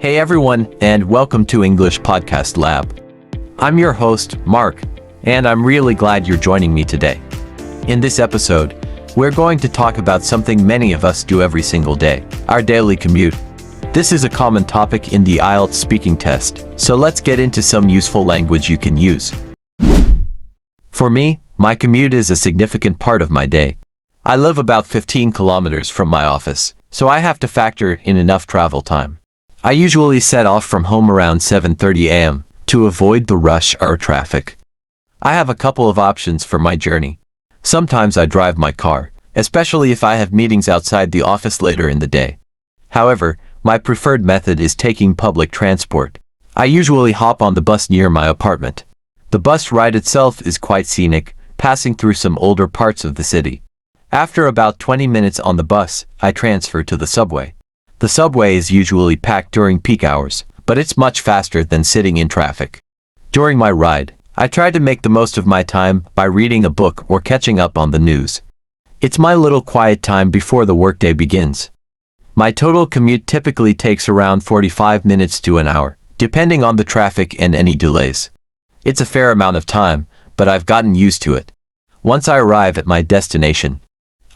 Hey everyone, and welcome to English Podcast Lab. I'm your host, Mark, and I'm really glad you're joining me today. In this episode, we're going to talk about something many of us do every single day, our daily commute. This is a common topic in the IELTS speaking test, so let's get into some useful language you can use. For me, my commute is a significant part of my day. I live about 15 kilometers from my office, so I have to factor in enough travel time. I usually set off from home around 7:30 a.m. to avoid the rush hour traffic. I have a couple of options for my journey. Sometimes I drive my car, especially if I have meetings outside the office later in the day. However, my preferred method is taking public transport. I usually hop on the bus near my apartment. The bus ride itself is quite scenic, passing through some older parts of the city. After about 20 minutes on the bus, I transfer to the subway. The subway is usually packed during peak hours, but it's much faster than sitting in traffic. During my ride, I try to make the most of my time by reading a book or catching up on the news. It's my little quiet time before the workday begins. My total commute typically takes around 45 minutes to an hour, depending on the traffic and any delays. It's a fair amount of time, but I've gotten used to it. Once I arrive at my destination,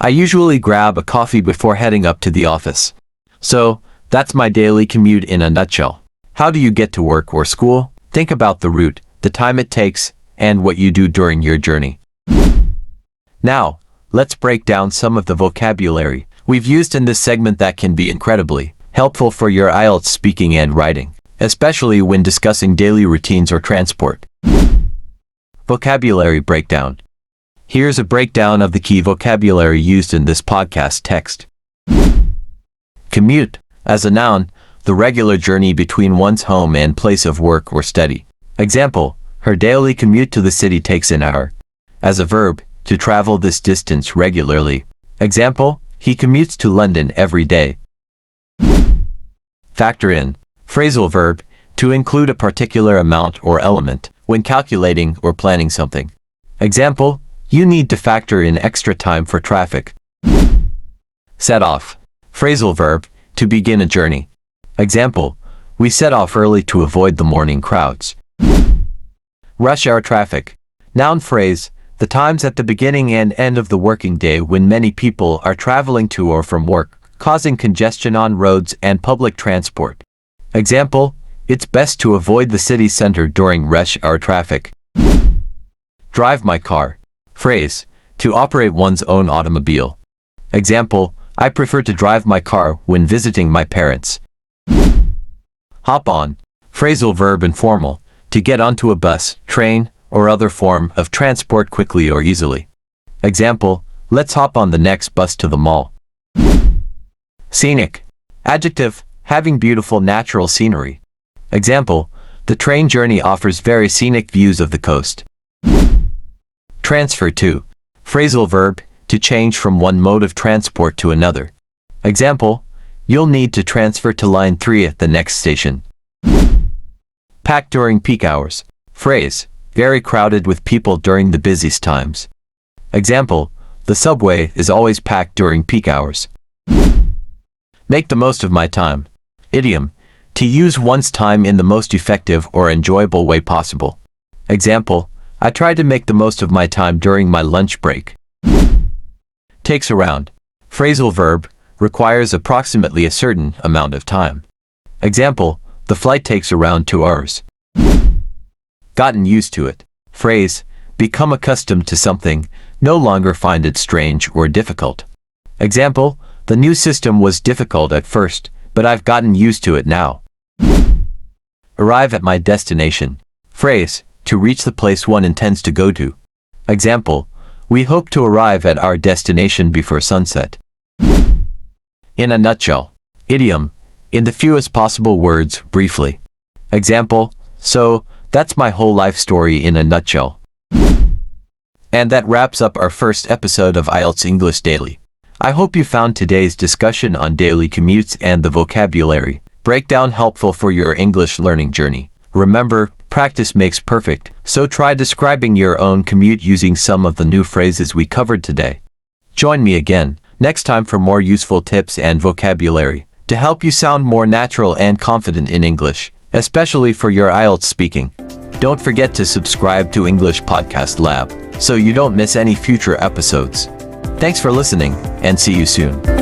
I usually grab a coffee before heading up to the office. So, that's my daily commute in a nutshell. How do you get to work or school? Think about the route, the time it takes, and what you do during your journey. Now, let's break down some of the vocabulary we've used in this segment that can be incredibly helpful for your IELTS speaking and writing, especially when discussing daily routines or transport. Vocabulary breakdown. Here's a breakdown of the key vocabulary used in this podcast text. Commute, as a noun, the regular journey between one's home and place of work or study. Example, her daily commute to the city takes an hour. As a verb, to travel this distance regularly. Example, he commutes to London every day. Factor in, phrasal verb, to include a particular amount or element when calculating or planning something. Example, you need to factor in extra time for traffic. Set off. Phrasal verb, to begin a journey. Example, we set off early to avoid the morning crowds. Rush hour traffic. Noun phrase, the times at the beginning and end of the working day when many people are traveling to or from work, causing congestion on roads and public transport. Example, it's best to avoid the city center during rush hour traffic. Drive my car. Phrase, to operate one's own automobile. Example, I prefer to drive my car when visiting my parents. Hop on. Phrasal verb informal, to get onto a bus, train, or other form of transport quickly or easily. Example, let's hop on the next bus to the mall. Scenic. Adjective, having beautiful natural scenery. Example, the train journey offers very scenic views of the coast. Transfer to. Phrasal verb, to change from one mode of transport to another. Example, you'll need to transfer to line 3 at the next station. Packed during peak hours. Phrase, very crowded with people during the busiest times. Example, the subway is always packed during peak hours. Make the most of my time. Idiom, to use one's time in the most effective or enjoyable way possible. Example, I tried to make the most of my time during my lunch break. Takes around. Phrasal verb, requires approximately a certain amount of time. Example, the flight takes around 2 hours. Gotten used to it. Phrase, become accustomed to something, no longer find it strange or difficult. Example, the new system was difficult at first, but I've gotten used to it now. Arrive at my destination. Phrase, to reach the place one intends to go to. Example, we hope to arrive at our destination before sunset. In a nutshell. Idiom, in the fewest possible words, briefly. Example, so, that's my whole life story in a nutshell. And that wraps up our first episode of IELTS English Daily. I hope you found today's discussion on daily commutes and the vocabulary breakdown helpful for your English learning journey. Remember, practice makes perfect, so try describing your own commute using some of the new phrases we covered today. Join me again next time for more useful tips and vocabulary. to help you sound more natural and confident in English, especially for your IELTS speaking. Don't forget to subscribe to English Podcast Lab so you don't miss any future episodes. Thanks for listening, and see you soon.